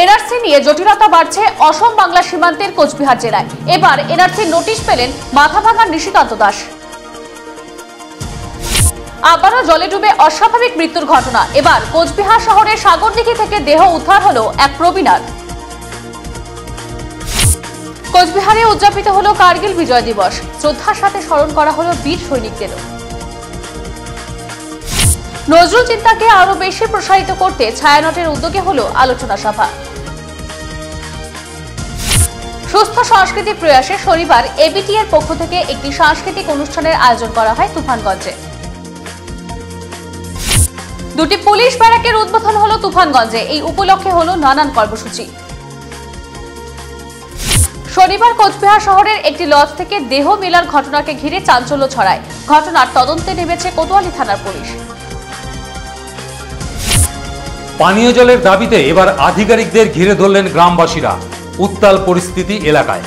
NRC নিয়ে জটিলতা বাড়ছে অসম বাংলা সীমান্তের কোচবিহার জেলায়। এবার এনআরসির নোটিশ পেলেন মাথাভাঙার নিশিকান্ত দাস। আবারও জলে ডুবে অস্বাভাবিক মৃত্যুর ঘটনা। এবার কোচবিহার শহরের সাগরদিঘি থেকে দেহ উদ্ধার হলো এক প্রবীণার। কোচবিহারে উদযাপিত হলো কার্গিল বিজয় দিবস। শ্রদ্ধার সাথে স্মরণ করা হলো বীর সৈনিকদেরও। নজরুল চিন্তাকে আরো বেশি প্রসারিত করতে ছায়ানটের উদ্যোগে হলো আলোচনা সভা। সুস্থ সংস্কৃতি প্রয়াসে শনিবার এবিটি এর পক্ষ থেকে একটি সাংস্কৃতিক অনুষ্ঠানের আয়োজন করা হয় তুফানগঞ্জে। দুটি পুলিশ ব্যারাকের উদ্বোধন হলো তুফানগঞ্জে। এই উপলক্ষে হলো নানান কর্মসূচি। শনিবার কোচবিহার শহরের একটি লজ থেকে দেহ মেলার ঘটনাকে ঘিরে চাঞ্চল্য ছড়ায়। ঘটনার তদন্তে নেমেছে কোতোয়ালি থানার পুলিশ। পানীয় জলের দাবিতে এবার আধিকারিকদের ঘিরে ধরলেন গ্রামবাসীরা। উত্তাল পরিস্থিতি এলাকায়।